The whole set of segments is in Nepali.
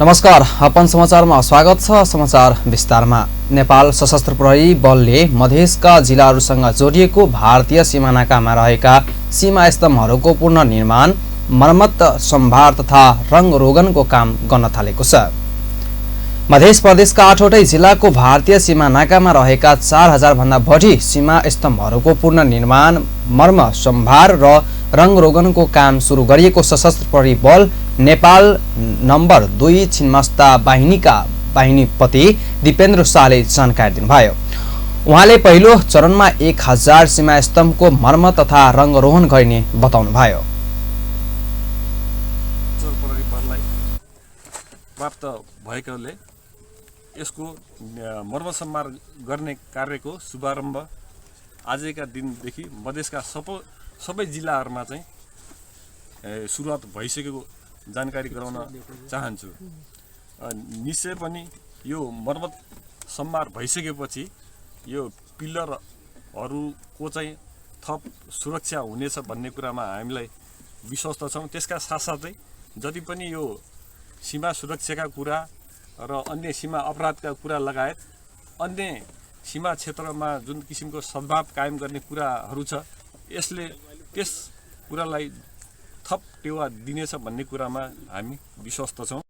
नमस्कार, अपन समाचारमा स्वागत छ। समाचार विस्तारमा। नेपाल सशस्त्र प्रहरी बलले मधेसका जिल्लाहरूसँग जोडिएको भारतीय सीमानाकामा रहेका सीमा स्तम्भहरूको पुनर्निर्माण, मर्मत, सम्भार तथा रङरोगनको काम गर्न थालेको छ। मध्य प्रदेशका 8वटै जिल्लाको भारतीय सीमा नाकामा रहेका 4000 भन्दा बढी सीमा स्तम्भहरूको पुनर्निर्माण, मर्म, सम्भार र रङरोगनको काम सुरु गरिएको सशस्त्र प्रहरी बल नेपाल नम्बर 2 छिन्मस्ता बाहिनीका बाहिनीपति दिपेन्द्र शाहले जानकारी दिनुभयो। उहाँले पहिलो चरणमा 1000 सीमा स्तम्भको मर्म तथा रङरोहन गरिने बताउनुभयो। प्राप्त भएकोले यसको मर्म सम्भार गर्ने कार्यको शुभारम्भ आजका दिनदेखि मधेसका सबै जिल्लाहरूमा चाहिँ सुरुवात भइसकेको जानकारी गराउन चाहन्छु। निश्चय पनि यो मर्मत सम्भार भइसकेपछि यो पिल्लरहरूको चाहिँ थप सुरक्षा हुनेछ भन्ने कुरामा हामीलाई विश्वास छौँ। त्यसका साथसाथै जति पनि यो सीमा सुरक्षाका कुरा र अन्य सीमा अपराधका कुरा लगायत अन्य सीमा क्षेत्रमा जुन किसिमको सद्भाव कायम गर्ने कुराहरू छ, यसले त्यस कुरालाई थप टेवा दिनेछ भन्ने कुरामा हामी विश्वस्त छौँ।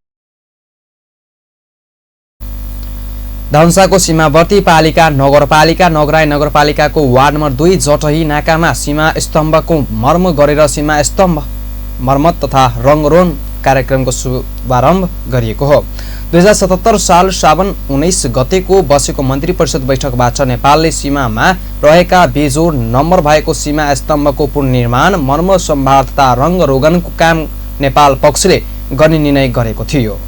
धनुषाको सीमावर्ती पालिका नगरपालिका नगराई नगरपालिकाको वार्ड नम्बर 2 जटही नाकामा सीमा स्तम्भको मर्म गरेर सीमा स्तम्भ मर्मत तथा रङरोहन कार्यक्रमको शुभारम्भ गरिएको हो। 2077 साल साउन 19 गतेको बसेको मन्त्री परिषद बैठकबाट नेपालले सीमामा रहेका बेजोड नम्बर भएको सीमा स्तम्भको पुनर्निर्माण, मर्म, सम्भार तथा रङरोगनको काम नेपाल पक्षले गर्ने निर्णय गरेको थियो।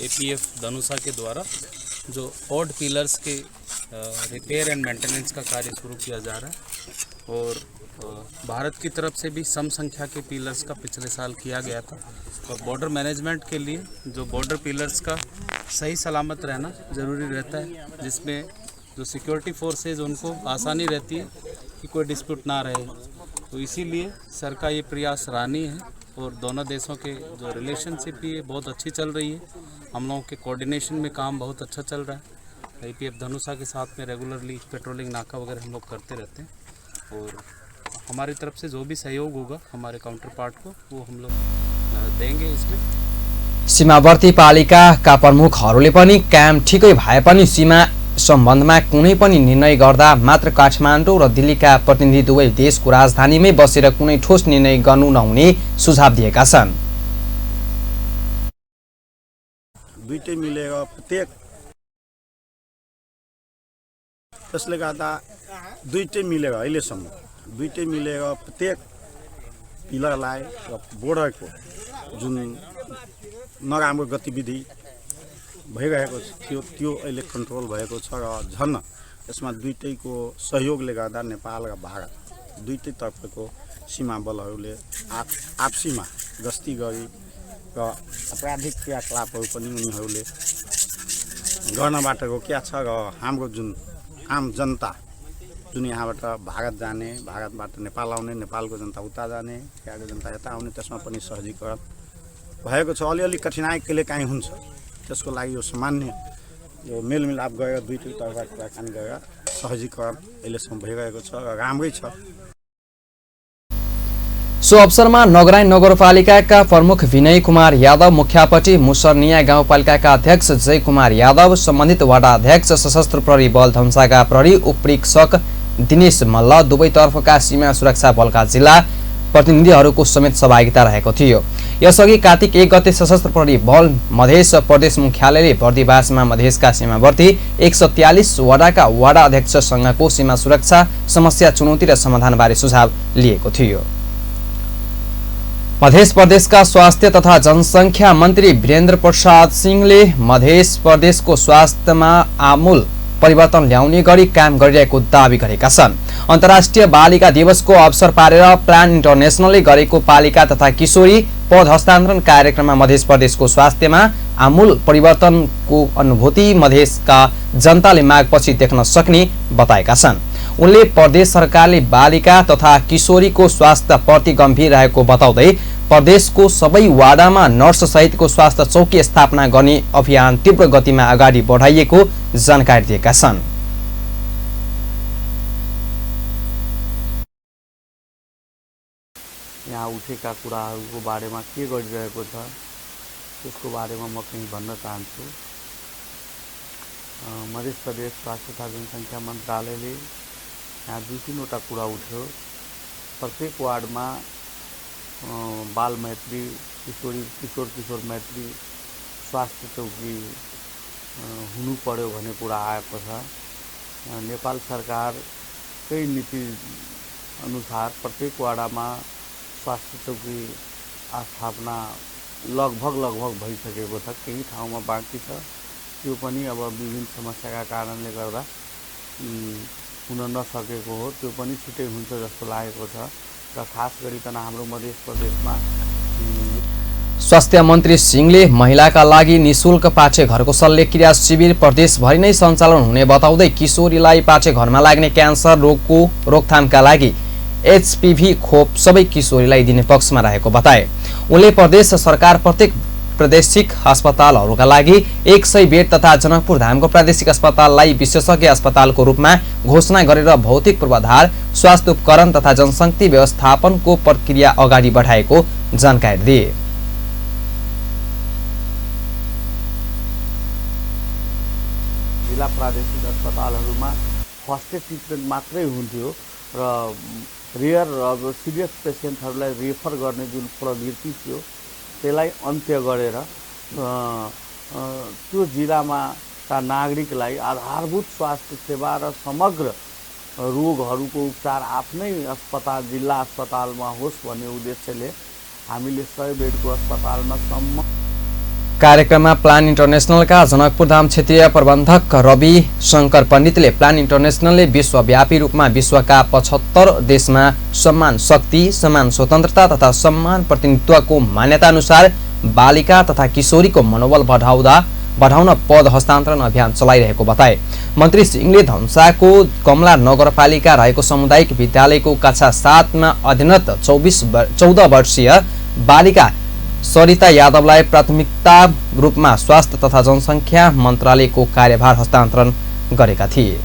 एपीएफ धनुषा के द्वारा जो ऑड पिलर्स के रिपेयर एंड मेंटेनेंस का कार्य शुरू किया जा रहा है और भारत की तरफ से भी सम संख्या के पिलर्स का पिछले साल किया गया था। और बॉर्डर मैनेजमेंट के लिए जो बॉर्डर पिलर्स का सही सलामत रहना ज़रूरी रहता है, जिसमें जो सिक्योरिटी फोर्सेज उनको आसानी रहती है कि कोई डिस्प्यूट ना रहे। तो इसीलिए सर का ये प्रयास सराहनीय है और दोनों देशों के जो रिलेशनशिप भी बहुत अच्छी चल रही है। हम लोगों के कोऑर्डिनेशन में काम बहुत अच्छा चल रहा है। एपीएफ धनुषा के साथ में रेगुलरली पेट्रोलिंग नाका वगैरह हम लोग करते रहते हैं और हमारी तरफ से जो भी सहयोग होगा हमारे काउंटर पार्ट को वो हम लोग देंगे। इसमें सीमावर्ती पालिकाका प्रमुखहरूले पनि काम ठिकै भए पनि सीमा सम्बन्धमा कुनै पनि निर्णय गर्दा मात्र काठमाडौँ र दिल्लीका प्रतिनिधि दुवै देशको राजधानीमै बसेर कुनै ठोस निर्णय गर्नु नहुने सुझाव दिएका छन्। दुईटै मिलेर प्रत्येक त्यसले गर्दा दुईटै मिलेर अहिलेसम्म दुईटै मिलेर प्रत्येक पिलरलाई र बोर्डरको जुन नराम्रो गतिविधि भइरहेको थियो त्यो अहिले कन्ट्रोल भएको छ र झन् यसमा दुईटैको सहयोगले गर्दा नेपाल र भारत दुईटै तर्फको सीमा बलहरूले आपसीमा गस्ती गरी र आपराधिक क्रियाकलापहरू पनि उनीहरूले गर्नबाट रोकिया छ र हाम्रो जुन आम जनता जुन यहाँबाट भारत जाने, भारतबाट नेपाल आउने, नेपालको जनता उता जाने, त्यहाँको जनता यता आउने, त्यसमा पनि सहजीकरण भएको छ। अलिअलि कठिनाइ कहिले काहीँ हुन्छ, त्यसको लागि यो सामान्य यो मेलमिलाप गरेर दुईटैतर्फ कुराकानी गरेर सहजीकरण अहिलेसम्म भइरहेको छ र राम्रै छ। सो अवसरमा नगराई नगरपालिकाका प्रमुख विनय कुमार यादव, मुख्यापट्टि मुसरनिया गाउँपालिकाका अध्यक्ष जय कुमार यादव, सम्बन्धित वडा अध्यक्ष, सशस्त्र प्रहरी बल धनुषाका प्रहरी उपरीक्षक दिनेश मल्ल, दुवैतर्फका सीमा सुरक्षा बलका जिल्ला प्रतिनिधिहरूको समेत सहभागिता रहेको थियो। यसअघि कार्तिक 1 गते सशस्त्र प्रहरी बल मध्य प्रदेश मुख्यालयले बर्दिवासमा मधेसका सीमावर्ती 143 वडाका वडा अध्यक्षसँगको सीमा सुरक्षा समस्या, चुनौती र समाधानबारे सुझाव लिएको थियो। मध्य प्रदेशका स्वास्थ्य तथा जनसङ्ख्या मन्त्री वीरेन्द्र प्रसाद सिंहले मध्य प्रदेशको स्वास्थ्यमा आमूल परिवर्तन ल्याउने गरी काम गरिरहेको दावी गरेका छन्। अन्तर्राष्ट्रिय बालिका दिवसको अवसर पारेर प्लान इन्टरनेसनलले गरेको बालिका तथा किशोरी पद हस्तान्तरण कार्यक्रममा मध्य प्रदेशको स्वास्थ्यमा आमूल परिवर्तनको अनुभूति मधेसका जनताले मागपछि देख्न सक्ने बताएका छन्। उनले प्रदेश सरकारले बालिका तथा किशोरीको स्वास्थ्य प्रति गम्भीर रहेको बताउँदै प्रदेशको सबै वार्डमा नर्स सहितको स्वास्थ्य चौकी स्थापना गर्ने अभियान तीव्र गतिमा अगाडि बढाइएको जानकारी दिएका छन्। यहाँ उठेका कुराहरूको बारेमा के गरिरहेको छ त्यसको बारेमा म केही भन्न चाहन्छु। मध्य प्रदेश स्वास्थ्य तथा जनसङ्ख्या मन्त्रालयले यहाँ 2-3वटा कुरा उठ्यो। प्रत्येक वार्डमा बाल मैत्री किशोर मैत्री स्वास्थ्य चौकी हुनु पर्यो भन्ने कुरा आएको छ। नेपाल सरकारकै नीति अनुसार प्रत्येक वार्डमा स्वास्थ्य चौकी स्थापना लगभग भइसकेको छ। केही ठाउँमा बाँकी छ, त्यो पनि अब विभिन्न समस्याका कारणले गर्दा हुन नसकेको हो। त्यो पनि छिटै हुन्छ जस्तो लागेको छ र खास गरिकन हाम्रो मध्य प्रदेशमा स्वास्थ्य मन्त्री सिंहले महिलाका लागि निशुल्क पाठेघरको शल्यक्रिया शिविर प्रदेशभरि नै सञ्चालन हुने बताउँदै किशोरीलाई पाठेघरमा लाग्ने क्यान्सर रोगको रोकथामका लागि HPV खोप सबै किशोरीलाई दिने पक्षमा रहेको बताए। उनले प्रदेश सरकार प्रत्येक प्रादेशिक अस्पतालहरूका लागि 100 बेड तथा जनकपुर धामको प्रादेशिक अस्पताललाई विशेषज्ञ अस्पतालको रूपमा घोषणा गरेर भौतिक पूर्वाधार, स्वास्थ्य उपकरण तथा जनशक्ति व्यवस्थापनको प्रक्रिया अगाडि बढाएको जानकारी दिए। जिल्ला प्रादेशिक अस्पतालहरूमा फर्स्ट एड ट्रिटमेन्ट मात्रै हुन्थ्यो र रेयर अब सिरियस पेसेन्टहरूलाई रेफर गर्ने जुन प्रवृत्ति थियो त्यसलाई अन्त्य गरेर त्यो जिल्लामा का नागरिकलाई आधारभूत स्वास्थ्य सेवा र समग्र रोगहरूको उपचार आफ्नै अस्पताल जिल्ला अस्पतालमा होस् भन्ने उद्देश्यले हामीले 100 बेडको अस्पतालमा सम्म। कार्यक्रममा प्लान इन्टरनेसनलका जनकपुर धाम क्षेत्रीय प्रबन्धक रवि शङ्कर पण्डितले प्लान इन्टरनेसनलले विश्वव्यापी रूपमा विश्वका 75 देशमा सम्मान शक्ति, सम्मान स्वतन्त्रता तथा सम्मान प्रतिनिधित्वको मान्यता अनुसार बालिका तथा किशोरीको मनोबल बढाउन पद हस्तान्तरण अभियान चलाइरहेको बताए। मन्त्री सिंहले धनुषाको कमला नगरपालिका रहेको सामुदायिक विद्यालयको कक्षा 7 मा अध्ययनरत 14 वर्षीय बालिका सरिता यादवलाई प्राथमिकता रूपमा स्वास्थ्य तथा जनसङ्ख्या मन्त्रालयको कार्यभार हस्तान्तरण गरेका थिए।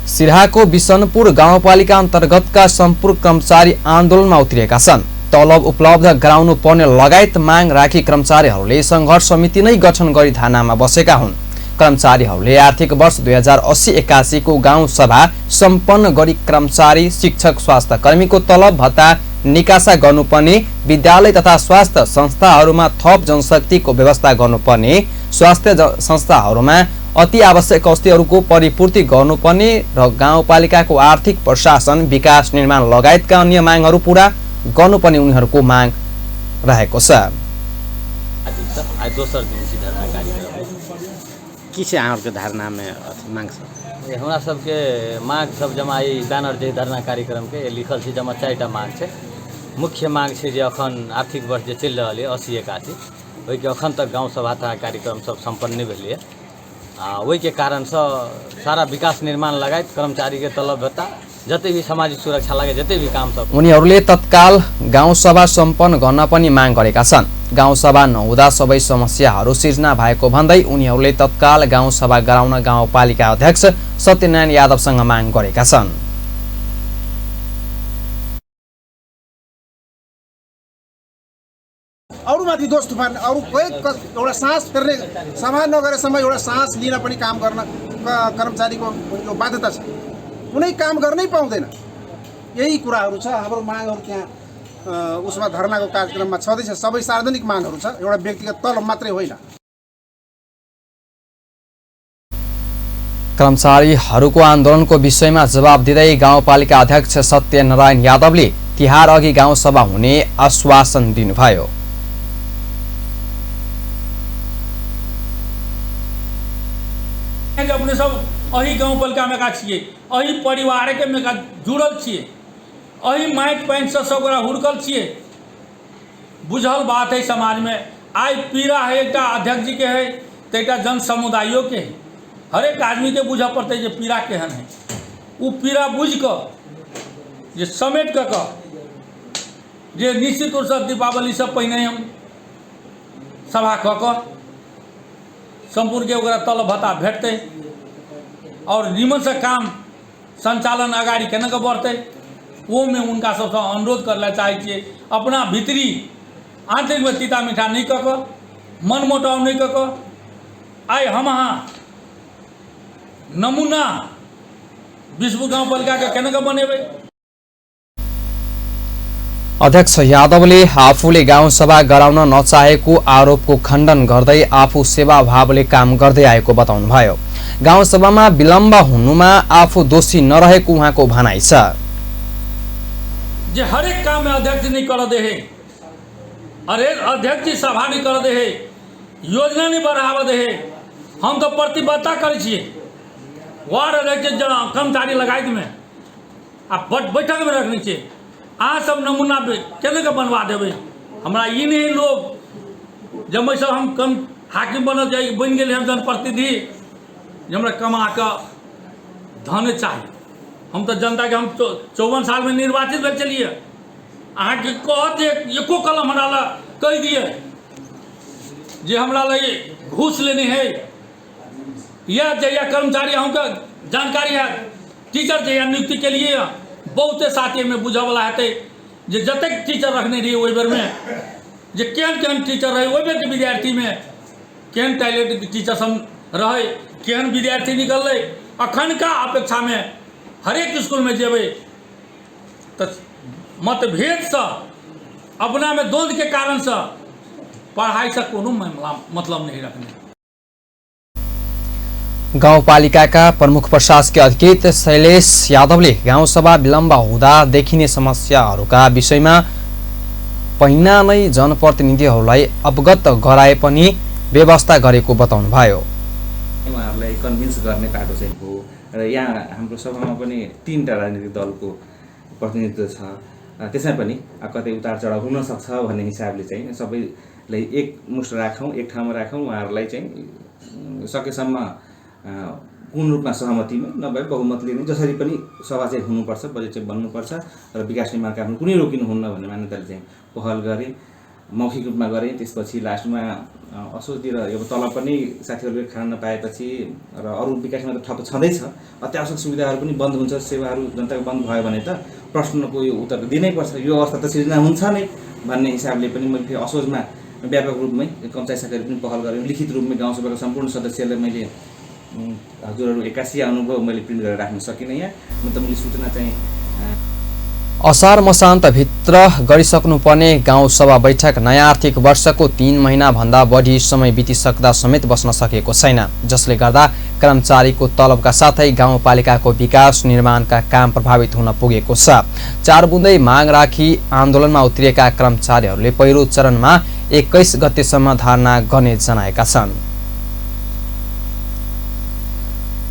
सिराहाको बिसनपुर गाउँपालिका अन्तर्गतका सम्पूर्ण कर्मचारी आन्दोलनमा उत्रिएका छन्। तलब उपलब्ध गराउनु पर्ने लगायत माग राखी कर्मचारीहरूले सङ्घर्ष समिति नै गठन गरी धानामा बसेका हुन्। कर्मचारीहरूले आर्थिक वर्ष 2080-81 को गाउँ सभा सम्पन्न गरी कर्मचारी, शिक्षक, स्वास्थ्य कर्मीको तलब भत्ता निकासा गर्नुपर्ने, विद्यालय तथा स्वास्थ्य संस्थाहरूमा थप जनशक्तिको व्यवस्था गर्नुपर्ने, स्वास्थ्य संस्थाहरूमा अति आवश्यक औषधिहरूको परिपूर्ति गर्नुपर्ने र गाउँपालिकाको आर्थिक प्रशासन, विकास, निर्माण लगायतका अन्य मागहरू पूरा गर्नुपर्ने उनीहरूको माग रहेको छ। की छै अहाँके धरना में मांग सब? हमरा सबके मांग सब जमा ई बैनर जे धरना कार्यक्रम के लिखल छै जमा 4टा मांग छै। मुख्य मांग छै जे अखन आर्थिक वर्ष जे चलि रहल है 80-81 ओहि के अखन तक गाँव सभा तथा कार्यक्रम सब संपन्न नहीं भेलै। ओहि के कारण से सारा विकास निर्माण लगायत कर्मचारी के तलब भत्ता जते भी सामाजिक सुरक्षा लगे जते भी काम सब उनीहरूले तत्काल गाउँ सभा सम्पन्न गर्न पनि माग गरेका छन्। गाउँ सभा नहुँदा सबै समस्याहरू सिर्जना भएको भन्दै उनीहरूले तत्काल गाउँ सभा गराउन गाउँपालिका अध्यक्ष सत्यनारायण यादवसँग माग गरेका छन्। अरूमाथि दोष थुपार्ने, अरू एउटा सास फेर्ने सभा नगरेसम्म एउटा सास लिन पनि काम गर्न कर्मचारीको यो बाध्यता छ। कुनै काम गर्नै पाउँदैन। यही कुराहरू छ हाम्रो मागहरू त्यहाँ उसमा धरनाको कार्यक्रममा छँदैछ। सबै सार्वजनिक मागहरू छ, एउटा व्यक्तिगत तलब मात्रै होइन। कर्मचारीहरूको आन्दोलनको विषयमा जवाब दिँदै गाउँपालिका अध्यक्ष सत्यनारायण यादवले तिहार अघि गाउँ सभा हुने आश्वासन दिनुभयो। अपने सब अही गाउँपालिका में का छिए, अही परिवार के में का जुड़ल छिए, अही माटि पानि से सब गोरा हुड़कल छिए। बुझल बात है समाज में। आई पीड़ा है एक अध्यक्ष जी के है तो एक जन समुदायों के है। हरेक आदमी के बुझ पड़ते जे पीड़ा केहन है, वो पीड़ा बुझ कर जे समेट कऽ जे निश्चित रूप से दीपावली से पहिने हम सभा कऽ संपूर्ण के ओकरा तलब भत्ता भेटतै और निमन से काम संचालन अगाडि केना के बढ़तै, वो में उनका सबसे अनुरोध करला चाहै छियै। अपना भीतरी आंतरिक में तीता मीठा नहीं कऽ मन मोटाव नहीं कऽ आइ हम अहाँ नमूना विश्व गाउँपालिका के केना के बनेबै। अध्यक्ष यादवले आफूले गाउँसभा गराउन नचाहेको आरोपको खण्डन गर्दै आफू सेवाभावले काम गर्दै आएको बताउनुभयो। गाउँसभामा विलम्ब हुनुमा आफू दोषी नरहेको उहाँको भनाइ छ। जे हरेक काम में अध्यक्ष नहीं कर दे है, अरे अध्यक्ष जी सभा नहीं कर दे है, योजना नहीं बढ़ावा दे है, हम तो प्रतिबद्धता करे छिए। वार्ड अध्यक्ष कर्मचारी लगाइत में आ बैठक में रखने छिए, अहाँ सब नमूना केना के बनवा देबै। हमरा ई नहीं लोग जब सब हम कम हाकिम बनल जाए बन गए हम जनप्रतिनिधि, हमरा कमा के धन चाहिए। हम तो जनता के हम 54 साल में निर्वाचित भेल चलिए, अहाँ के कहत एको कलम हमरा ला कह दिए जे हमरा लगे घूस लेने है या जहिया कर्मचारी अहूँके जानकारी है। टीचर जहिया नियुक्ति के लिए बहुते साथी में बुझे वाला हेतै जे जतेक टीचर रखने रहिए ओहि बेर में जे केहन केहन टीचर रहे, ओहि बेर के विद्यार्थी में केहन टैलेंट टीचर सब रहे, केहन विद्यार्थी निकललै। अखन का अपेक्षा में हरेक स्कूल में जेबै तो मतभेद से अपना में द्वंद के कारण से पढ़ाई से कोनो मतलब नहीं रखने। गाउँपालिकाका प्रमुख प्रशासकीय अधिकृत शैलेश यादवले गाउँसभा विलम्ब हुँदा देखिने समस्याहरूका विषयमा पहिना नै जनप्रतिनिधिहरूलाई अवगत गराए पनि व्यवस्था गरेको बताउनुभयो। उहाँहरूलाई कन्भिन्स गर्ने बाटो चाहिँ हो र यहाँ हाम्रो सभामा पनि 3टा राजनीतिक दलको प्रतिनिधित्व छ। त्यसमा पनि कतै उतार चढाव हुन सक्छ भन्ने हिसाबले चाहिँ सबैलाई एकमुष्ट राखौँ, एक ठाउँमा राखौँ। उहाँहरूलाई चाहिँ सकेसम्म पूर्ण रूपमा सहमतिमा नभए बहुमतले नै जसरी पनि सभा चाहिँ हुनुपर्छ, बजेट चाहिँ बन्नुपर्छ र विकास निर्माण काम कुनै रोकिनुहुन्न भन्ने मान्यताले चाहिँ पहल गरे, मौखिक रूपमा गरे। त्यसपछि लास्टमा असोजतिर यो तलब पनि साथीहरूले खान नपाएपछि र अरू विकासमा त ठप्प छँदैछ, अत्यावश्यक सुविधाहरू पनि बन्द हुन्छ, सेवाहरू जनताको बन्द भयो भने त प्रश्नको यो उत्तर दिनैपर्छ। यो अवस्था त सिर्जना हुन्छ नै भन्ने हिसाबले पनि मैले फेरि असोजमा व्यापक रूपमै कर्मचारी साथीहरू पनि पहल गरेँ। लिखित रूपमै गाउँसभाको सम्पूर्ण सदस्यलाई मैले हजुरहरू 81 अनुभव मैले प्रिन्ट गरेर राख्न सकिनँ। यहाँ म त मैले सूचना चाहिँ असार मसान्तभित्र गरिसक्नुपर्ने गाउँसभा बैठक नयाँ आर्थिक वर्षको 3 महिनाभन्दा बढी समय बितिसक्दा समेत बस्न सकेको छैन, जसले गर्दा कर्मचारीको तलबका साथै गाउँपालिकाको विकास निर्माणका काम प्रभावित हुन पुगेको छ। 4 बुँदै माग राखी आन्दोलनमा उत्रिएका कर्मचारीहरूले पहिलो चरणमा 21 गतेसम्म धारणा गर्ने जनाएका छन्।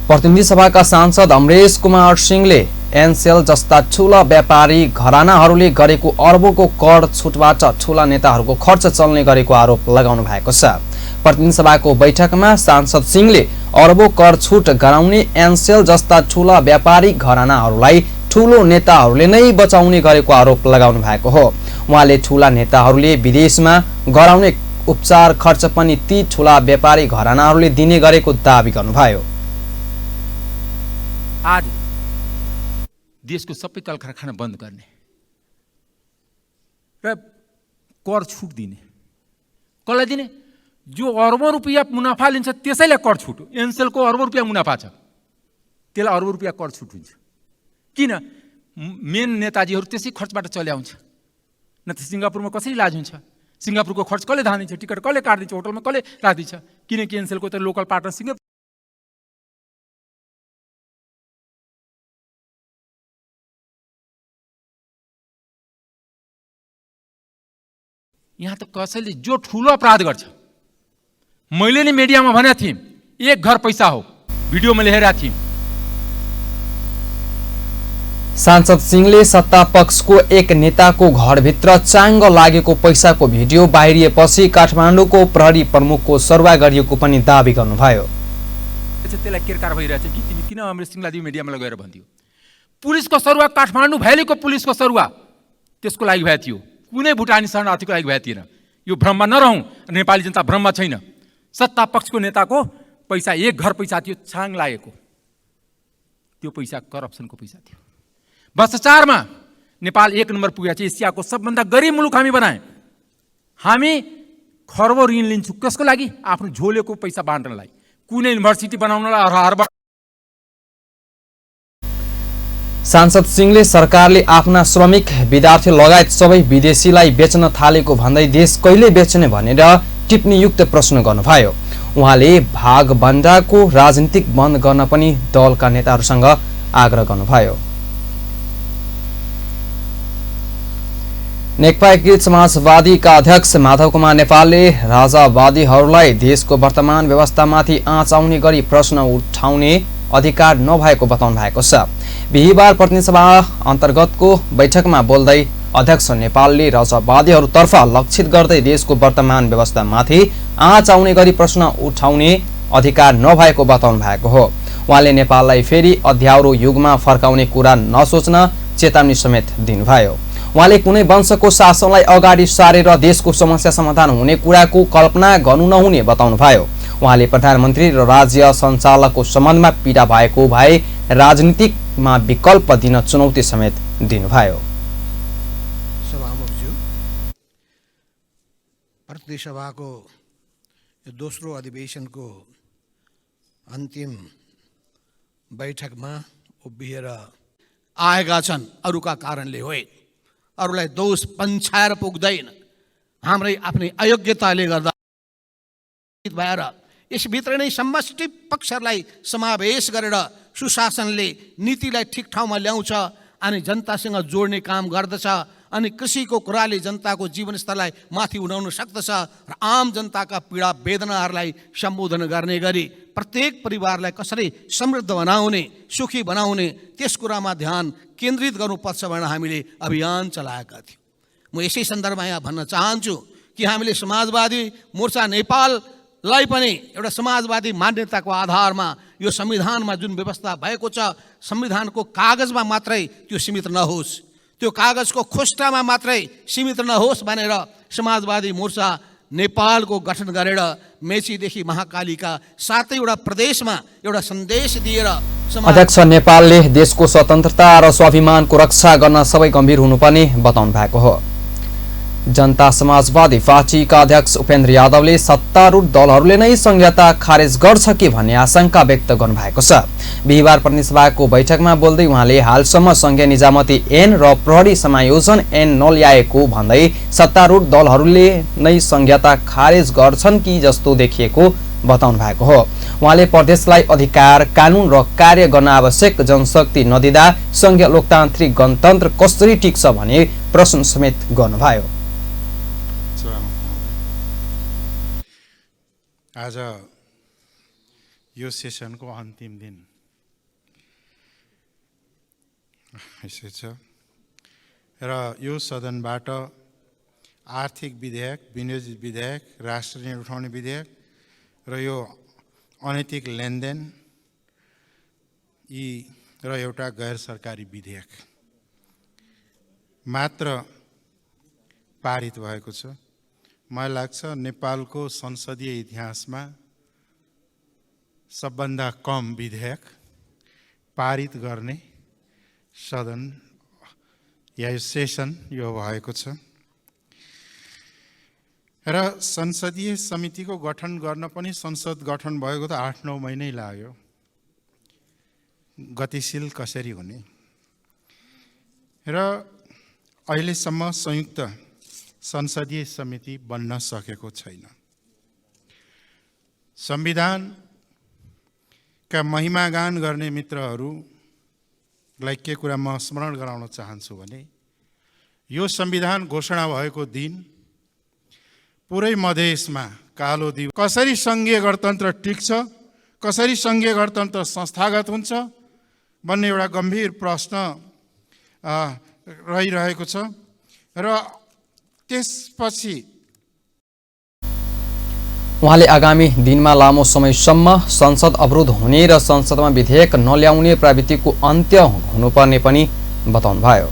प्रतिनिधि सभाका सांसद अमरेश कुमार सिंहले एनसेल जस्ता ठूला व्यापारी घरानाहरूले गरेको अर्बौंको कर छुटबाट ठूला नेताहरूको खर्च चल्ने गरेको आरोप लगाउनु भएको छ। प्रतिनिधि सभाको बैठकमा सांसद सिंहले अर्बौं कर छुट गराउने एनसेल जस्ता ठूला व्यापारी घरानाहरूलाई ठूलो नेताहरूले नै बचाउने गरेको आरोप लगाउनु भएको हो। उहाँले ठूला नेताहरूले विदेशमा गराउने उपचार खर्च पनि ती ठूला व्यापारी घरानाहरूले दिने गरेको दाबी गर्नुभयो। आज देशको सबै कल कारखाना बन्द गर्ने र कर छुट दिने, कसलाई दिने? जो अर्बौं रुपियाँ मुनाफा लिन्छ त्यसैलाई कर छुट। एनसेलको अर्बौं रुपियाँ मुनाफा छ, त्यसलाई अर्बौं रुपियाँ कर छुट हुन्छ। किन? मेन नेताजीहरू त्यसै खर्चबाट चल्याउँछ। न त सिङ्गापुरमा कसरी इलाज हुन्छ, सिङ्गापुरको खर्च कसले धानिन्छ, टिकट कसले काटिदिन्छ, होटलमा कसले राखिदिन्छ? किनकि एनसेलको त लोकल पार्टनर सिङ्गापुर। यहाँ त कसैले जो ठुलो अपराध गर्छ, मैले नै मिडियामा भनेको थिएँ, एक घर पैसा हो, भिडियोमा लेखेका थिएँ। सांसद सिंहले सत्ता पक्षको एक नेताको घरभित्र चाङ्ग लागेको पैसाको भिडियो बाहिरिएपछि काठमाडौँको प्रहरी प्रमुखको सरुवा गरिएको पनि दाबी गर्नुभयो। त्यसलाई केरकार भइरहेछ कि तिमी किन हाम्रो सिङ्गलादेवी मिडियामा लगेर भन्थ्यो। पुलिसको सरुवा काठमाडौँ भ्यालीको पुलिसको सरुवा त्यसको लागि भए थियो, कुनै भुटानी शरणार्थीको लागि भए थिएन। यो भ्रममा नरहौँ, नेपाली जनता भ्रममा छैन। सत्ता पक्षको नेताको पैसा, एक घर पैसा थियो छाङ लागेको, त्यो पैसा करप्सनको पैसा थियो। भ्रष्टाचारमा नेपाल 1 नम्बर पुगेको छ। एसियाको सबभन्दा गरिब मुलुक हामी बनाए। हामी खरबौँ ऋण लिन्छौँ कसको लागि? आफ्नो झोलेको पैसा बाँड्नलाई, कुनै युनिभर्सिटी बनाउनलाई, हार्वर्ड। सांसद सिंहले सरकारले आफ्ना श्रमिक, विद्यार्थी लगायत सबै विदेशीलाई बेच्न थालेको भन्दै देश कहिले बेच्ने भनेर टिप्पणीयुक्त प्रश्न गर्नुभयो। उहाँले भागभण्डाको राजनीतिक बन्द गर्न पनि दलका नेताहरूसँग आग्रह गर्नुभयो। नेकपा एकीकृत समाजवादीका अध्यक्ष माधव कुमार नेपालले राजावादीहरूलाई देशको वर्तमान व्यवस्थामाथि आँच आउने गरी प्रश्न उठाउने अधिकार नभएको बताउनु भएको छ। बिहिबार प्रतिनिधि सभा अन्तर्गतको बैठकमा बोल्दै अध्यक्ष नेपालले राजावादीहरूतर्फ लक्षित गर्दै देशको वर्तमान व्यवस्थामाथि आँच आउने गरी प्रश्न उठाउने अधिकार नभएको बताउनु भएको हो। उहाँले नेपाललाई फेरि अध्याउरो युगमा फर्काउने कुरा नसोच्न चेतावनी समेत दिनुभयो। उहाँले कुनै वंशको शासनलाई अगाडि सारेर देशको समस्या समाधान हुने कुराको कल्पना गर्नु नहुने बताउनुभयो। उहाँले प्रधानमन्त्री र राज्य सञ्चालकको सम्बन्धमा पीडा भएको भए राजनीतिकमा विकल्प दिन चुनौती समेत दिनुभयो। सभामुखज्यू, प्रतिनिधि सभाको दोस्रो अधिवेशनको अन्तिम बैठकमा उभिएर आएका छन्। अरूका कारणले होइन, अरूलाई दोष पन्छाएर पुग्दैन। हाम्रै आफ्नै अयोग्यताले गर्दा भएर यसभित्र नै समष्टि पक्षहरूलाई समावेश गरेर सुशासनले नीतिलाई ठिक ठाउँमा ल्याउँछ अनि जनतासँग जोड्ने काम गर्दछ। अनि कृषिको कुराले जनताको जीवनस्तरलाई माथि उठाउन सक्दछ र आम जनताका पीडा वेदनाहरूलाई सम्बोधन गर्ने गरी प्रत्येक परिवारलाई कसरी समृद्ध बनाउने, सुखी बनाउने त्यस कुरामा ध्यान केन्द्रित गर्नुपर्छ भनेर हामीले अभियान चलाएका थियौँ। म यसै सन्दर्भमा यहाँ भन्न चाहन्छु कि हामीले समाजवादी मोर्चा नेपाललाई पनि एउटा समाजवादी मान्यताको आधारमा यो संविधानमा जुन व्यवस्था भएको छ, संविधानको कागजमा मात्रै त्यो सीमित नहोस्, त्यो कागजको खोस्टामा मात्रै सीमित नहोस् भनेर समाजवादी मोर्चा नेपालको गठन गरेर मेचीदेखि महाकालीका 7वटा प्रदेशमा एउटा सन्देश दिएर अध्यक्ष नेपालले देशको स्वतन्त्रता र स्वाभिमानको रक्षा गर्न सबै गम्भीर हुनुपर्ने बताउनु भएको हो। जनता समाजवादी पार्टीका अध्यक्ष उपेन्द्र यादवले सत्तारूढ दलहरूले नै संहिता खारेज गर्छ कि भन्ने आशंका व्यक्त गर्नुभएको छ। बिहिबार प्रतिनिधि सभाको बैठकमा बोल्दै उहाँले हालसम्म संघीय निजामती ऐन र प्रहरी समायोजन ऐन नल्याएको भन्दै सत्तारूढ दलहरूले नै संहिता खारेज गर्छन् कि जस्तो देखिएको बताउनु भएको हो। उहाँले प्रदेशलाई अधिकार, कानून र कार्य गर्न आवश्यक जनशक्ति नदिँदा संघीय लोकतान्त्रिक गणतन्त्र कसरी टिक्छ भने प्रश्न समेत गर्नुभयो। आज यो सेसनको अन्तिम दिन यसै छ र यो सदनबाट आर्थिक विधेयक, विनियोजित विधेयक, राष्ट्र ऋण उठाउने विधेयक र यो अनैतिक लेनदेन यी र एउटा गैर सरकारी विधेयक मात्र पारित भएको छ। मलाई लाग्छ नेपालको संसदीय इतिहासमा सबभन्दा कम विधेयक पारित गर्ने सदन या यो सेसन यो भएको छ र संसदीय समितिको गठन गर्न पनि संसद गठन भएको त 8-9 महिनै लाग्यो। गतिशील कसरी हुने र अहिलेसम्म संयुक्त संसदीय समिति बन्न सकेको छैन। संविधानका महिमागान गर्ने मित्रहरूलाई के कुरा म स्मरण गराउन चाहन्छु भने यो संविधान घोषणा भएको दिन पुरै मधेसमा कालो दिवस, कसरी संघीय गणतन्त्र टिक्छ, कसरी संघीय गणतन्त्र संस्थागत हुन्छ भन्ने एउटा गम्भीर प्रश्न रहिरहेको छ र त्यसपछि उहाँले आगामी दिनमा लामो समयसम्म संसद अवरोध हुने र संसदमा विधेयक नल्याउने प्रवृत्तिको अन्त्य हुनुपर्ने पनि बताउनुभयो।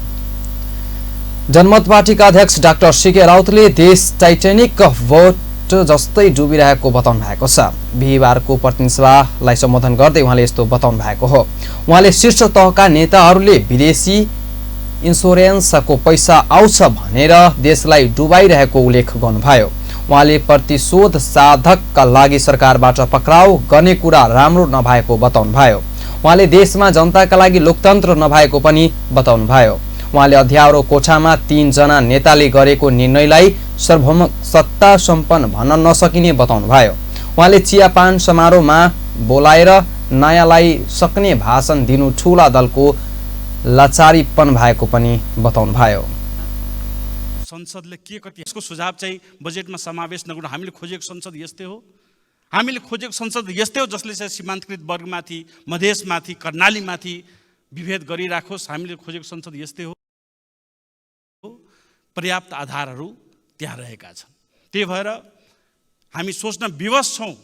जनमत पार्टीका अध्यक्ष डाक्टर सीके राउतले देश टाइटेनिक बोट जस्तै डुबिरहेको बताउनु भएको छ। बिहिबारको प्रतिनिधि सभालाई सम्बोधन गर्दै उहाँले यस्तो बताउनु भएको हो। उहाँले शीर्ष तहका नेताहरूले विदेशी इन्सुरेन्सको पैसा आउँछ भनेर देशलाई डुबाइरहेको उल्लेख गर्नुभयो। उहाँले प्रतिशोध साधकका लागि सरकारबाट पक्राउ गर्ने कुरा राम्रो नभएको बताउनुभयो। उहाँले देशमा जनताका लागि लोकतन्त्र नभएको पनि बताउनुभयो। उहाँले अध्यारो कोठामा 3 जना नेताले गरेको निर्णयलाई सार्वभौम सत्ता सम्पन्न भन्न नसकिने बताउनुभयो। उहाँले चियापान समारोहमा बोलाएर नयाँलाई सक्ने भाषण दिनु ठूला दलको लाचारीपन भएको पनि बताउनुभयो। संसदले के कति यसको सुझाव चाहिँ बजेटमा समावेश नगर्नु हामीले खोजेको संसद यस्तै हो। हामीले खोजेको संसद यस्तै हो जसले चाहिँ सीमान्तकृत वर्गमाथि, मधेसमाथि, कर्णालीमाथि विभेद गरिराखोस्। हामीले खोजेको संसद यस्तै हो। पर्याप्त आधारहरू त्यहाँ रहेका छन्। त्यही भएर हामी सोच्न विवश छौँ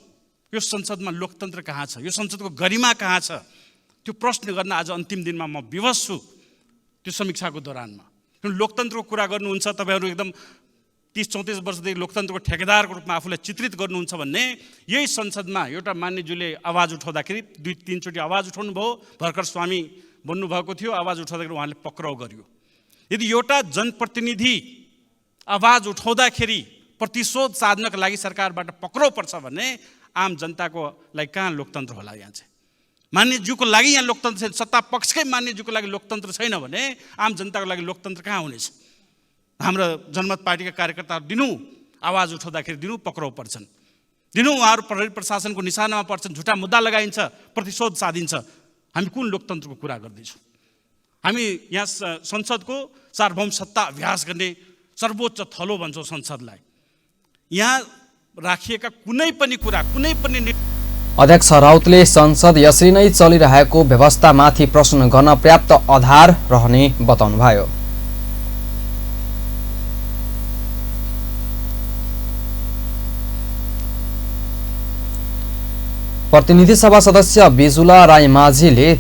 यो संसदमा लोकतन्त्र कहाँ छ, यो संसदको गरिमा कहाँ छ। त्यो प्रश्न गर्न आज अन्तिम दिनमा म विवश छु। त्यो समीक्षाको दौरानमा लोकतन्त्रको कुरा गर्नुहुन्छ, तपाईँहरू एकदम 30-34 वर्षदेखि लोकतन्त्रको ठेकेदारको रूपमा आफूलाई चित्रित गर्नुहुन्छ भन्ने यही संसदमा एउटा मान्यज्यूले आवाज उठाउँदाखेरि 2-3 चोटि आवाज उठाउनु भयो। भर्खर स्वामी बन्नुभएको थियो, आवाज उठाउँदाखेरि उहाँले पक्राउ गर्यो। यदि एउटा जनप्रतिनिधि आवाज उठाउँदाखेरि प्रतिशोध साध्नको लागि सरकारबाट पक्राउ पर्छ भने आम जनताको लागि कहाँ लोकतन्त्र होला? यहाँ चाहिँ मान्यज्यूको लागि यहाँ लोकतन्त्र छैन, सत्ता पक्षकै मान्यज्यूको लागि लोकतन्त्र छैन भने आम जनताको लागि लोकतन्त्र कहाँ हुनेछ? हाम्रो जनमत पार्टीका कार्यकर्ताहरू दिनु आवाज उठाउँदाखेरि दिनु पक्राउ पर्छन्, दिनु उहाँहरू प्रहरी प्रशासनको निशानामा पर्छन्, झुटा मुद्दा लगाइन्छ, प्रतिशोध साधिन्छ। हामी कुन लोकतन्त्रको कुरा गर्दैछौँ? हामी यहाँ संसदको सार्वभौम सत्ता अभ्यास गर्ने सर्वोच्च थलो भन्छौँ संसदलाई। यहाँ राखिएका कुनै पनि कुरा, कुनै पनि अध्यक्ष राउतले संसद यसरी नै चलिरहेको व्यवस्थामाथि प्रश्न गर्न पर्याप्त आधार रहने बताउनुभयो। प्रतिनिधि सभा सदस्य बिजुला राईमाझीले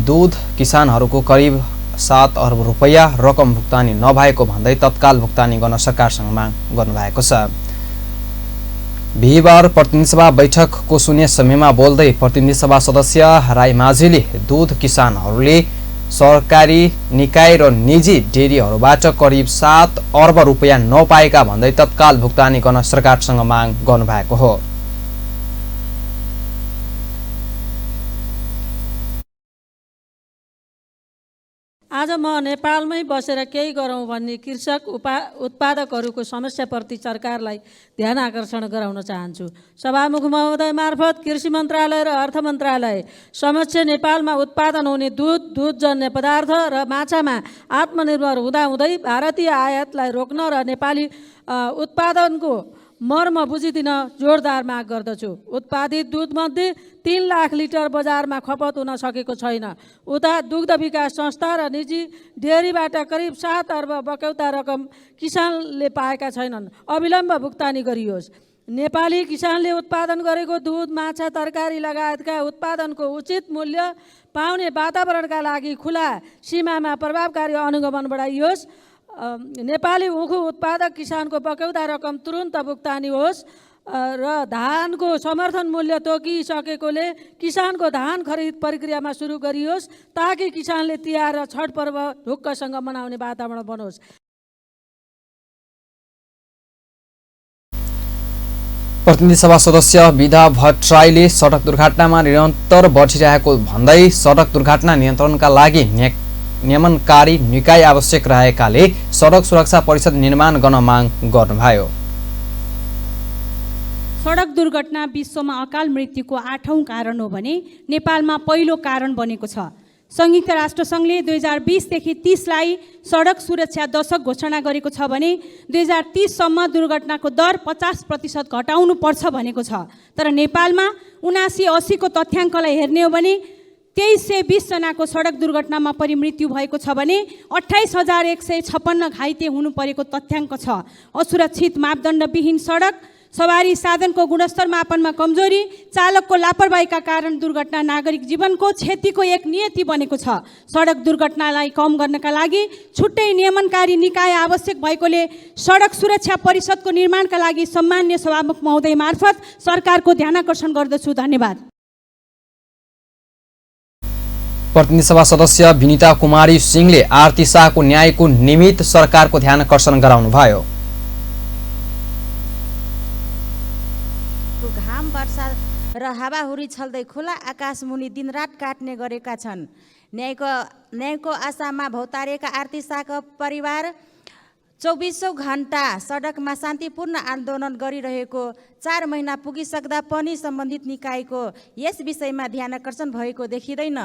दूध किसानहरूको करिब 7 अर्ब रुपैयाँ रकम भुक्तानी नभएको भन्दै तत्काल भुक्तानी गर्न सरकारसँग माग गर्नुभएको छ। बिहिबार प्रतिनिधि सभा बैठकको शून्य समयमा बोल्दै प्रतिनिधि सभा सदस्य राईमाझीले दूध किसानहरूले सरकारी निकाय र निजी डेरीहरूबाट करिब 7 अर्ब रुपैयाँ नपाएका भन्दै तत्काल भुक्तानी गर्न सरकारसँग माग गर्नुभएको हो। आज म नेपालमै बसेर केही गरौँ भन्ने कृषक उत्पादकहरूको समस्याप्रति सरकारलाई ध्यान आकर्षण गराउन चाहन्छु। सभामुख महोदय मार्फत कृषि मन्त्रालय र अर्थ मन्त्रालय समक्ष नेपालमा उत्पादन हुने दुधजन्य पदार्थ र माछामा आत्मनिर्भर हुँदाहुँदै भारतीय आयातलाई रोक्न र नेपाली उत्पादनको मर्म बुझिदिन जोरदार माग गर्दछु। उत्पादित दूधमध्ये 3 लाख लिटर बजारमा खपत हुन सकेको छैन। उता दुग्ध विकास संस्था र निजी डेयरीबाट करिब 7 अर्ब बकौता रकम किसानले पाएका छैनन्। अविलम्ब भुक्तानी गरियोस्। नेपाली किसानले उत्पादन गरेको दूध, माछा, तरकारी लगायतका उत्पादनको उचित मूल्य पाउने वातावरणका लागि खुला सीमामा प्रभावकारी अनुगमन बढाइयोस्। नेपाली उखु उत्पादक किसानको बकौता रकम तुरुन्त भुक्तानी होस् र धानको समर्थन मूल्य तोकिसकेकोले किसानको धान खरिद प्रक्रियामा सुरु गरियोस् ताकि किसानले तिहार र छठ पर्व ढुक्कसँग मनाउने वातावरण बनोस्। प्रतिनिधि सभा सदस्य विधा भट्टराईले सडक दुर्घटनामा निरन्तर बढिरहेको भन्दै सडक दुर्घटना नियन्त्रणका लागि नियमनकारी निकाय आवश्यक रहेकाले सडक सुरक्षा परिषद निर्माण गर्न माग गर्नुभयो। सडक दुर्घटना विश्वमा अकाल मृत्युको 8औं कारण हो भने नेपालमा पहिलो कारण बनेको छ। संयुक्त राष्ट्र सङ्घले 2020 देखि 30 लाई सडक सुरक्षा दशक घोषणा गरेको छ भने 2030 सम्म दुर्घटनाको दर 50% घटाउनु पर्छ भनेको छ। तर नेपालमा 79-80 को तथ्याङ्कलाई हेर्ने हो भने 2320 जनाको सडक दुर्घटनामा परिमृत्यु भएको छ भने 28156 घाइते हुनु परेको तथ्याङ्क छ। असुरक्षित मापदण्डविहीन सडक, सवारी साधनको गुणस्तर मापनमा कमजोरी, चालकको लापरवाहीका कारण दुर्घटना नागरिक जीवनको क्षतिको एक नियति बनेको छ। सडक दुर्घटनालाई कम गर्नका लागि छुट्टै नियमनकारी निकाय आवश्यक भएकोले सडक सुरक्षा परिषदको निर्माणका लागि सम्मान्य सभामुख महोदय मार्फत सरकारको ध्यानाकर्षण गर्दछु। धन्यवाद। प्रतिनिधि सभा सदस्य विनिता कुमारी सिंहले आरती शाहको न्यायको निमित्त सरकारको ध्यानाकर्षण गराउनुभयो। घाम वर्षा र हावाहुरी छल्दै खुला आकाश मुनि दिनरात काट्ने गरेका छन्। न्यायको आशामा भौतारिएका आरती शाहको परिवार 24औं घण्टा सडकमा शान्तिपूर्ण आन्दोलन गरिरहेको 4 महिना पुगिसक्दा पनि सम्बन्धित निकायको यस विषयमा ध्यानाकर्षण भएको देखिँदैन।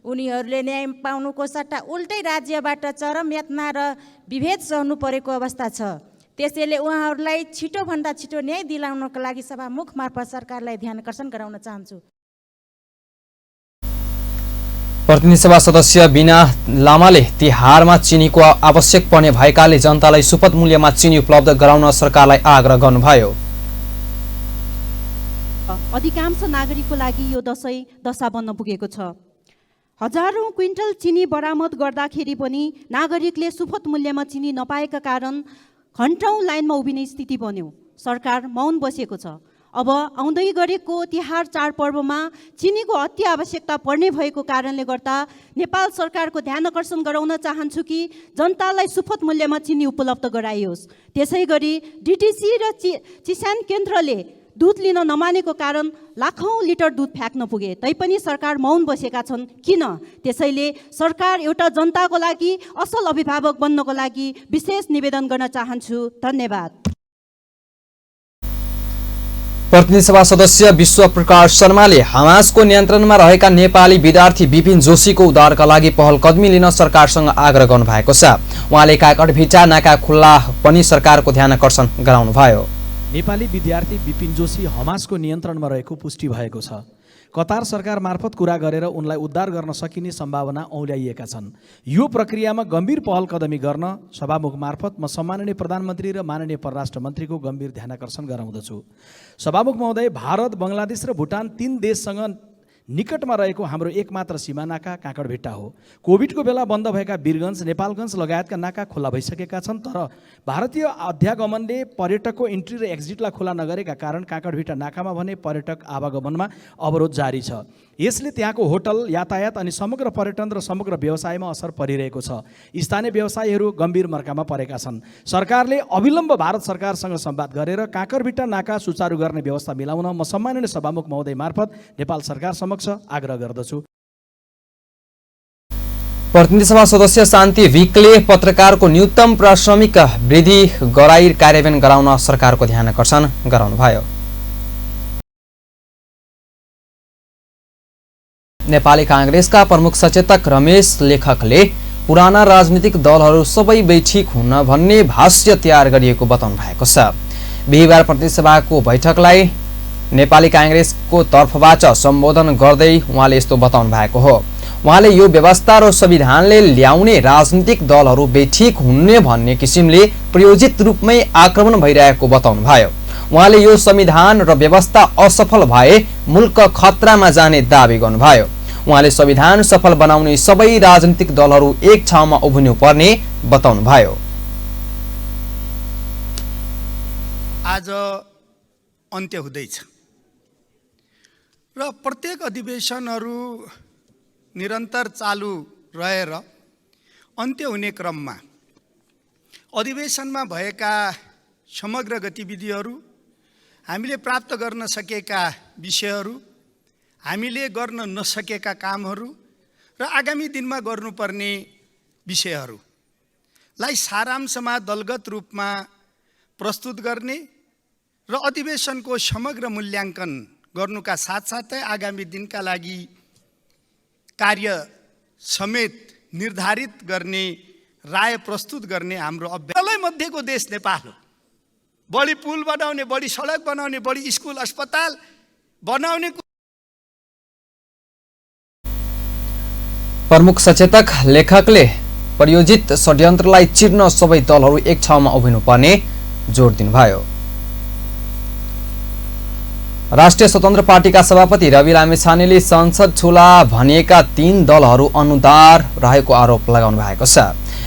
उनीहरूले न्याय पाउनुको सट्टा उल्टै राज्यबाट चरम यातना र विभेद सहनु परेको अवस्था छ। त्यसैले उहाँहरूलाई छिटोभन्दा छिटो न्याय दिलाउनका लागि सभामुख मार्फत सरकारलाई ध्यानाकर्षण गराउन चाहन्छु। प्रतिनिधि सभा सदस्य बिना लामाले तिहारमा चिनीको आवश्यक पर्ने भएकाले जनतालाई सुपथ मूल्यमा चिनी उपलब्ध गराउन सरकारलाई आग्रह गर्नुभयो। अधिकांश नागरिकको लागि यो दशा बन्न पुगेको छ। हजारौं क्विन्टल चिनी बरामद गर्दाखेरि पनि नागरिकले सुपथ मूल्यमा चिनी नपाएका कारण घण्टौं लाइनमा उभिने स्थिति बन्यो। सरकार मौन बसेको छ। अब आउँदै गरेको तिहार चाडपर्वमा चिनीको अति आवश्यकता पर्ने भएको कारणले गर्दा नेपाल सरकारको ध्यानाकर्षण गराउन चाहन्छु कि जनतालाई सुपथ मूल्यमा चिनी उपलब्ध गराइयोस्। त्यसैगरी डिटिसी र चिसान केन्द्रले दुध लिन नमानेको कारण लाखौं लिटर दुध फ्याँक्न पुगे, तैपनि सरकार मौन बसेका छन् किन? त्यसैले सरकार एउटा जनताको लागि असल अभिभावक बन्नको लागि विशेष निवेदन गर्न चाहन्छु। धन्यवाद। प्रतिनिधि सभा सदस्य विश्व प्रकाश शर्माले हमासको नियन्त्रणमा रहेका नेपाली विद्यार्थी विपिन जोशीको उद्धारका लागि पहल कदमी लिन सरकारसँग आग्रह गर्नुभएको छ। उहाँले काकडभिटा नाका खुल्ला पनि सरकारको ध्यानाकर्षण गराउनुभयो। नेपाली विद्यार्थी विपिन जोशी हमासको नियन्त्रणमा रहेको पुष्टि भएको छ। कतार सरकार मार्फत कुरा गरेर उनलाई उद्धार गर्न सकिने सम्भावना औल्याइएका छन्। यो प्रक्रियामा गम्भीर पहल कदमी गर्न सभामुख मार्फत म सम्माननीय प्रधानमन्त्री र माननीय परराष्ट्र मन्त्रीको गम्भीर ध्यानाकर्षण गराउँदछु। सभामुख महोदय, भारत, बङ्गलादेश र भुटान 3 देशसँग निकटमा रहेको हाम्रो एकमात्र सीमा नाका काकडभिट्टा हो। कोभिडको बेला बन्द भएका वीरगञ्ज, नेपालगञ्ज लगायतका नाका खुला भइसकेका छन्, तर भारतीय अध्यागमनले पर्यटकको इन्ट्री र एक्जिटलाई खुला नगरेका कारण काकडभिट्टा नाकामा भने पर्यटक आवागमनमा अवरोध जारी छ। यसले त्यहाँको होटल, यातायात अनि समग्र पर्यटन र समग्र व्यवसायमा असर परिरहेको छ। स्थानीय व्यवसायीहरू गम्भीर मर्कामा परेका छन्। सरकारले अविलम्ब भारत सरकारसँग संवाद गरेर काकडभिट्टा नाका सुचारू गर्ने व्यवस्था मिलाउन म सम्माननीय सभामुख महोदय मार्फत नेपाल सरकार समक्ष आग्रह गर्दछु। प्रतिनिधि सभा सदस्य शान्ति विकले पत्रकारको न्यूनतम प्राथमिक वृद्धि गराई कार्यान्वयन गराउन सरकारको ध्यानाकर्षण गराउनुभयो। नेपाली कांग्रेसका प्रमुख सचेतक रमेश लेखकले पुराना राजनीतिक दलहरू सबै बैठक हुन भन्ने भाष्य तयार गरिएको बताउनु भएको छ। बिहिबार प्रतिनिधि सभाको बैठकलाई नेपाली कांग्रेसको तर्फबाट सम्बोधन गर्दै उहाँले यस्तो बताउनु भएको हो। उहाँले यो व्यवस्था र संविधानले ल्याउने राजनीतिक दलहरू बैठक हुने भन्ने किसिमले प्रायोजित रूपमै आक्रमण भइरहेको बताउनुभयो। उहाँले यो संविधान र व्यवस्था असफल भए मुल्क खतरामा जाने दावी गर्नुभयो। उहाँले संविधान सफल बनाउने सबै राजनीतिक दलहरू एक ठाउँमा उभिनु पर्ने बताउनुभयो। आज अन्त्य हुँदैछ र प्रत्येक अधिवेशनहरू निरन्तर चालू रहेर अन्त्य हुने क्रममा अधिवेशनमा भएका समग्र गतिविधिहरू, हामीले प्राप्त गर्न सकेका विषयहरू, हामीले गर्न नसकेका कामहरू र आगामी दिनमा गर्नुपर्ने विषयहरूलाई सारांशमा दलगत रूपमा प्रस्तुत गर्ने र अधिवेशनको समग्र मूल्याङ्कन गर्नुका साथसाथै आगामी दिनका लागि कार्य समेत निर्धारित गर्ने, राय प्रस्तुत गर्ने हाम्रो अभ्यास मध्येको देश नेपाल हो। बढी पुल बनाउने, बढी सडक बनाउने, बढी स्कुल अस्पताल बनाउने। प्रमुख सचेतक लेखकले प्रायोजित षड्यन्त्रलाई चिर्न सबै दलहरू एक ठाउँमा उभिनुपर्ने जोड दिनुभयो। राष्ट्रिय स्वतन्त्र पार्टीका सभापति रवि लामिछानेले संसद ठुला भनिएका 3 दलहरू अनुदार रहेको आरोप लगाउनु भएको छ।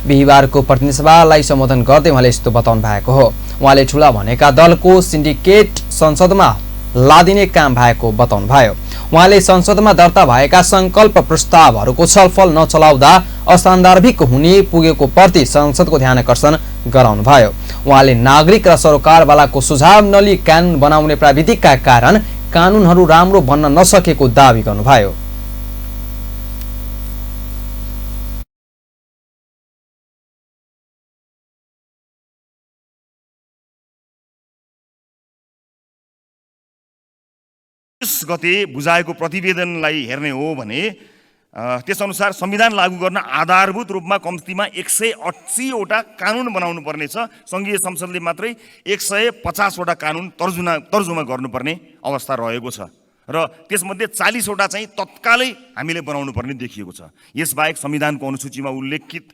बिहिबारको प्रतिनिधि सभालाई सम्बोधन गर्दै उहाँले यस्तो बताउनु भएको हो। उहाँले ठुला भनेका दलको सिन्डिकेट संसदमा लादिने काम भएको बताउनु भयो। उहाँले संसदमा दर्ता भएका संकल्प प्रस्तावहरूको छलफल नचलाउँदा असान्दर्भिक हुने पुगेको प्रति संसदको ध्यान आकर्षण गराउनु भयो। उहाँले नागरिक र सरकारवालाको सुझाव नलिई कानुन बनाउने प्राविधिकका कारण कानुनहरू राम्रो बन्न नसकेको दावी गर्नुभयो। गते बुझाएको प्रतिवेदनलाई हेर्ने हो भने त्यसअनुसार संविधान लागू गर्न आधारभूत रूपमा कम्तीमा 180 वटा कानुन बनाउनु पर्ने छ। सङ्घीय संसदले मात्रै 150 वटा कानुन तर्जुमा गर्नुपर्ने अवस्था रहेको छ र त्यसमध्ये 40 वटा चाहिँ तत्कालै हामीले बनाउनु पर्ने देखिएको छ। यसबाहेक संविधानको अनुसूचीमा उल्लेखित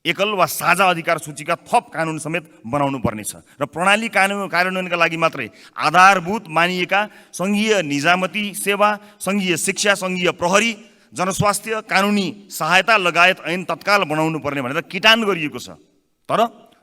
एकल वा साझा अधिकार सूचीका थप कानुन समेत बनाउनु पर्नेछ र प्रणाली कार्यान्वयनका लागि मात्रै आधारभूत मानिएका सङ्घीय निजामती सेवा, सङ्घीय शिक्षा, सङ्घीय प्रहरी, जनस्वास्थ्य, कानुनी सहायता लगायत ऐन तत्काल बनाउनु पर्ने भनेर किटान गरिएको छ। तर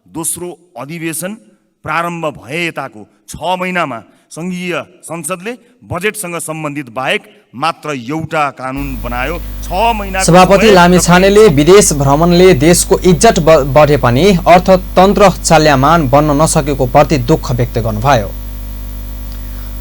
दोस्रो अधिवेशन प्रारम्भ भए यताको 6 महिनामा सङ्घीय संसदले बजेटसँग सम्बन्धित बाहेक मात्र एउटा कानुन बनायो। 6 महिना सभापति लामिछानेले विदेश भ्रमणले देशको इज्जत बढे पनि अर्थतन्त्र चाल्यमान बन्न नसकेको प्रति दुःख व्यक्त गर्नुभयो।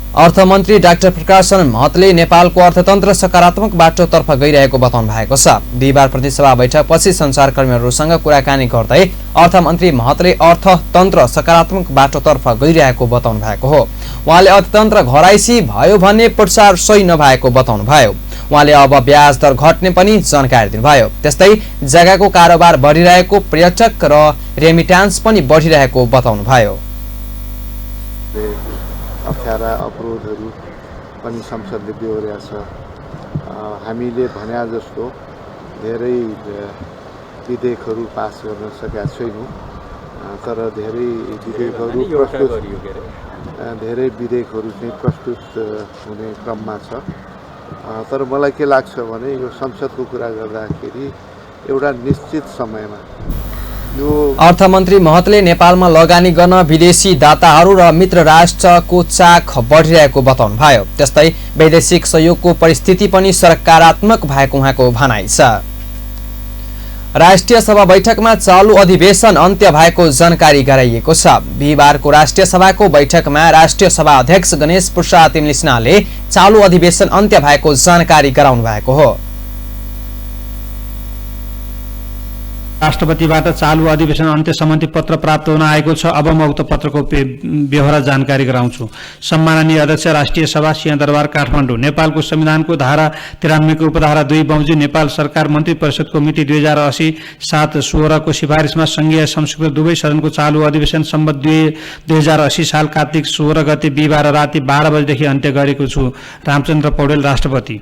अर्थमन्त्री डाक्टर प्रकाशन महतले नेपालको अर्थतन्त्र सकारात्मक बाटोतर्फ गइरहेको बताउनु भएको छ। बिहिबार प्रतिसभा बैठकपछि सञ्चारकर्मीहरूसँग कुराकानी गर्दै अर्थमन्त्री महतले अर्थतन्त्र सकारात्मक बाटोतर्फ गइरहेको बताउनु भएको हो। उहाँले अर्थतन्त्र घराइसी भयो भन्ने प्रचार सही नभएको बताउनु भयो। उहाँले अब ब्याज दर घट्ने पनि जानकारी दिनुभयो। त्यस्तै जग्गाको कारोबार बढिरहेको, पर्यटक र रेमिट्यान्स पनि बढिरहेको बताउनु भयो। अप्ठ्यारा अवरोधहरू पनि संसदले बेहोरेको छ। हामीले भने जस्तो धेरै विधेयकहरू पास गर्न सकेका छैनौँ, तर धेरै विधेयकहरू चाहिँ प्रस्तुत हुने क्रममा छ। तर मलाई के लाग्छ भने यो संसदको कुरा गर्दाखेरि एउटा निश्चित समयमा अर्थमन्त्री महतले नेपालमा लगानी गर्न विदेशी दाताहरू र मित्र राष्ट्रको चाख बढिरहेको बताउनु भयो। त्यस्तै वैदेशिक सहयोगको परिस्थिति पनि सकारात्मक भएको उहाँको भनाइ छ। राष्ट्रिय सभा बैठकमा चालू अधिवेशन अन्त्य भएको जानकारी गराइएको छ। बिहिबारको राष्ट्रिय सभाको बैठकमा राष्ट्रिय सभा अध्यक्ष गणेश प्रसाद तिमलिसनाले चालू अधिवेशन अन्त्य भएको जानकारी गराउनु भएको हो। राष्ट्रपतिबाट चालू अधिवेशन अन्त्य सम्बन्धी पत्र प्राप्त हुन आएको छ। अब म उक्त पत्रको व्यवहार जानकारी गराउँछु। सम्माननीय अध्यक्ष, राष्ट्रिय सभा, सिंहदरबार, काठमाडौँ। नेपालको संविधानको धारा 93 को उपधारा 2 बमोजिम नेपाल सरकार मन्त्री परिषदको मिति 2080 7 16 को सिफारिसमा संघीय संस्कृत दुवै सदनको चालू अधिवेशन सम्बत 2080 साल कार्तिक 16 गते बिहिबार राति 12 बजेदेखि अन्त्य गरेको छु। रामचन्द्र पौडेल, राष्ट्रपति।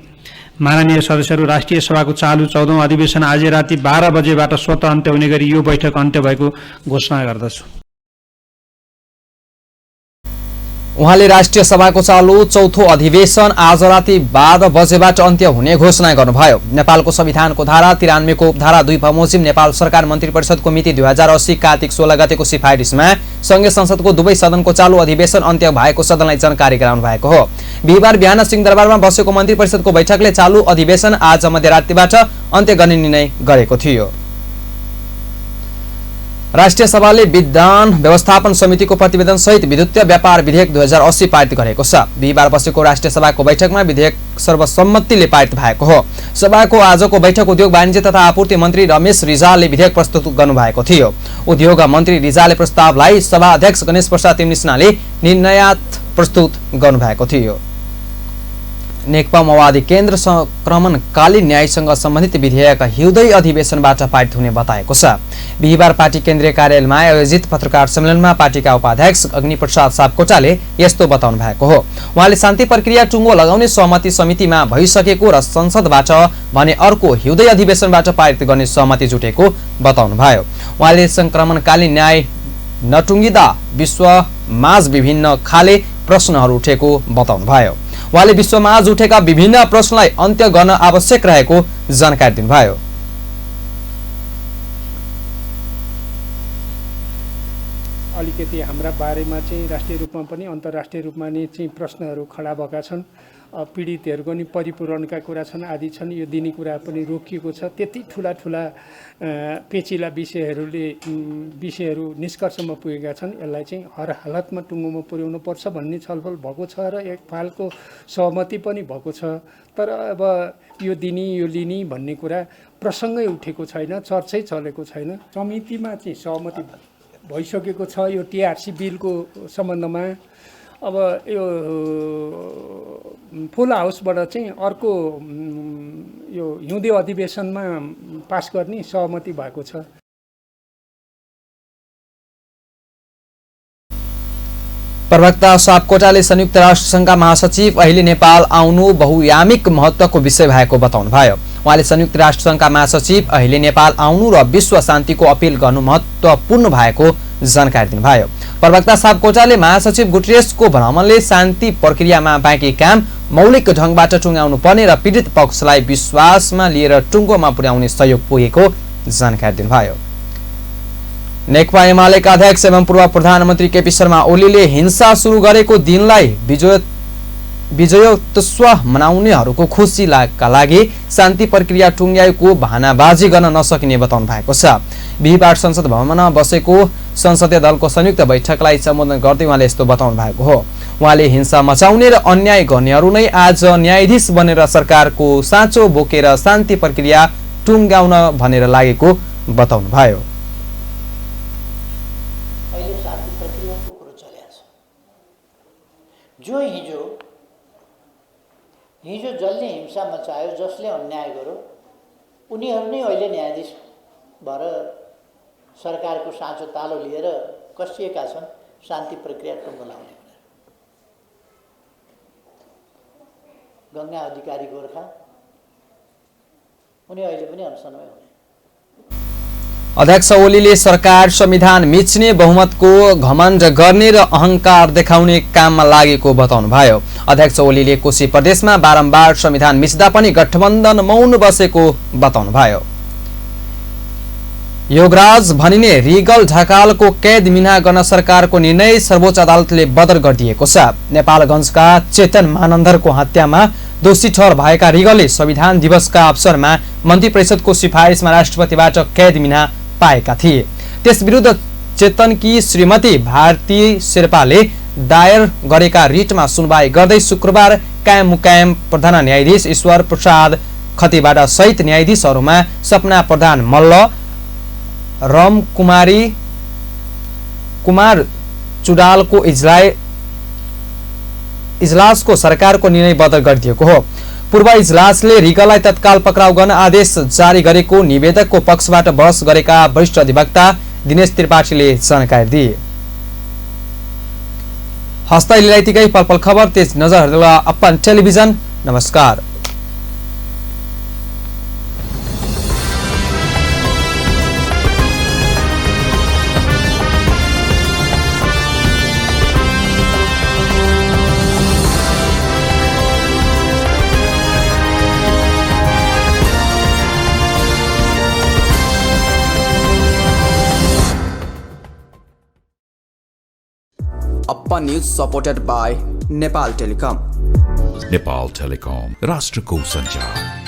माननीय सदस्यहरू, राष्ट्रिय सभाको चालू 14औं अधिवेशन आज राति 12 बजेबाट स्वत अन्त्य हुने गरी यो बैठक अन्त्य भएको घोषणा गर्दछु। उहाँले राष्ट्रिय सभाको चालू चौथो अधिवेशन आज राति 12 बजेबाट अन्त्य हुने घोषणा गर्नुभयो। नेपालको संविधानको धारा 93 को उपधारा 2 बमोजिम नेपाल सरकार मन्त्री परिषदको मिति 2080 कार्तिक 16 गतेको सिफारिसमा संघीय संसदको दुवै सदनको चालू अधिवेशन अन्त्य भएको सदनलाई जानकारी गराउनु भएको हो। बिहिबार बिहान सिंहदरबारमा बसेको मन्त्री परिषदको बैठकले चालू अधिवेशन आज मध्यरातिबाट अन्त्य गर्ने निर्णय गरेको थियो। राष्ट्रिय सभाले विधान व्यवस्थापन समितिको प्रतिवेदन सहित विद्युतीय व्यापार विधेयक 2080 पारित गरेको छ। बिहिबार बसेको राष्ट्रिय सभाको बैठकमा विधेयक सर्वसम्मतिले पारित भएको हो। सभाको आजको बैठक उद्योग वाणिज्य तथा आपूर्ति मन्त्री रमेश रिजालले विधेयक प्रस्तुत गर्नुभएको थियो। उद्योग मन्त्री रिजालले प्रस्तावलाई सभा अध्यक्ष गणेश प्रसाद तिमलिसनाले निर्णयात् प्रस्तुत गर्नुभएको थियो। नेकपा माओवादी केन्द्र संक्रमणकालीन न्यायसँग सम्बन्धित विधेयक हिउँदै अधिवेशनबाट पारित हुने बताएको छ। बिहिबार पार्टी केन्द्रीय कार्यालयमा आयोजित पत्रकार सम्मेलनमा पार्टीका उपाध्यक्ष अग्निप्रसाद सापकोटाले यस्तो बताउनु भएको हो। उहाँले शान्ति प्रक्रिया टुङ्गो लगाउने सहमति समितिमा भइसकेको र संसदबाट भने अर्को हिउँदै अधिवेशनबाट पारित गर्ने सहमति जुटेको बताउनु भयो। उहाँले संक्रमणकालीन न्याय नटुङ्गिँदा विश्वमाझ विभिन्न खाले प्रश्नहरू उठेको बताउनुभयो। उहाँले विश्वमाझ उठेका विभिन्न प्रश्नलाई अन्त्य गर्न आवश्यक रहेको जानकारी दिनुभयो। अलिकति हाम्रा बारेमा चाहिँ राष्ट्रिय रूपमा पनि अन्तर्राष्ट्रिय रूपमा नै चाहिँ प्रश्नहरू खडा भएका छन्। पीडितहरूको नि परिपूरणका कुरा छन्, आदि छन्। यो दिने कुरा पनि रोकिएको छ। त्यति ठुला पेचिला विषयहरू निष्कर्षमा पुगेका छन्। यसलाई चाहिँ हर हालतमा टुङ्गोमा पुर्याउनु पर्छ भन्ने छलफल भएको छ र एक फालको सहमति पनि भएको छ। तर अब यो दिने यो लिने भन्ने कुरा प्रसङ्गै उठेको छैन, चर्चै चलेको छैन। समितिमा चाहिँ सहमति भइसकेको छ यो टिआरसी बिलको सम्बन्धमा। अब यो फुल हाउसबाट चाहिँ अर्को यो हिउँदे अधिवेशनमा पास गर्ने सहमति भएको छ। प्रवक्ता सापकोटाले संयुक्त राष्ट्रसङ्घका महासचिव अहिले नेपाल आउनु बहुआयामिक महत्त्वको विषय भएको बताउनुभयो। उहाँले संयुक्त राष्ट्रसङ्घका महासचिव अहिले नेपाल आउनु र विश्व शान्तिको अपिल गर्नु महत्त्वपूर्ण भएको जानकारी दिनुभयो। प्रवक्ता सापकोटाले महासचिव गुटेरेसको भ्रमणले शान्ति प्रक्रियामा बाँकी काम मौलिक ढङ्गबाट टुङ्गाउनु पर्ने र पीडित पक्षलाई विश्वासमा लिएर टुङ्गोमा पुर्याउने सहयोग पुगेको जानकारी दिनुभयो। नेकपा एमालेका अध्यक्ष एवं पूर्व प्रधानमन्त्री केपी शर्मा ओलीले हिंसा सुरु गरेको दिनलाई विजयोत्सव मनाउनेहरूको खुसीका लागि शान्ति प्रक्रिया टुङ्ग्याएको बहानाबाजी गर्न नसकिने बताउनु भएको छ। बिहिबार संसद भवनमा बसेको संसदीय दलको संयुक्त बैठकलाई सम्बोधन गर्दै उहाँले यस्तो बताउनु भएको हो। उहाँले हिंसा मचाउने र अन्याय गर्नेहरू नै आज न्यायाधीश बनेर सरकारको साँचो बोकेर शान्ति प्रक्रिया टुङ्ग्याउन भनेर लागेको बताउनुभयो। जो हिजो जसले हिंसा मचायो, जसले अन्याय गर्यो, उनीहरू नै अहिले न्यायाधीश भएर सरकारको साँचो तालो लिएर कसिएका छन् शान्ति प्रक्रिया टुङ्गो लाउने। गङ्गा अधिकारी गोर्खा उनी अहिले पनि अनसनमै हुने। अध्यक्ष ओलीले सरकार संविधान मिच्ने बहुमतको घमण्ड गर्ने र अहंकार देखाउने काममा लागेको बताउनुभयो। अध्यक्ष ओलीले कोशी प्रदेशमा बारम्बार संविधान मिच्दा पनि गठबन्धन मौन बसेको बताउनुभयो। योगराज भनिने रिगल ढकालको कैद मिना गर्न सरकारको निर्णय सर्वोच्च अदालतले बदर गरिदिएको छ। नेपालगञ्जका चेतन मानन्दरको हत्यामा दोषी ठहर भएका रिगलले संविधान दिवसका अवसरमा मन्त्री परिषदको सिफारिसमा राष्ट्रपतिबाट कैद मिना पाएका थिए। त्यस विरुद्ध चेतनकी श्रीमती भारती शेर्पाले दायर गरेका रिटमा सुनवाई गर्दै शुक्रबार कायम मुकायम प्रधान न्यायाधीश ईश्वर प्रसाद खतिबाट सहित न्यायाधीशहरूमा सपना प्रधान मल्ल, रम कुमार चुडालको इजलासको सरकारको निर्णय बदल गरिदिएको हो। पूर्व इजलासले रिगललाई तत्काल पक्राउ गर्न आदेश जारी गरेको निवेदकको पक्षबाट बहस गरेका वरिष्ठ अधिवक्ता दिनेश त्रिपाठीले जानकारी दिए। हस्त यतिकै पल खबर तेज नजर अपन टेलिभिजन। नमस्कार। Uppa News supported by Nepal Telecom. Nepal Telecom, राष्ट्रको संचार।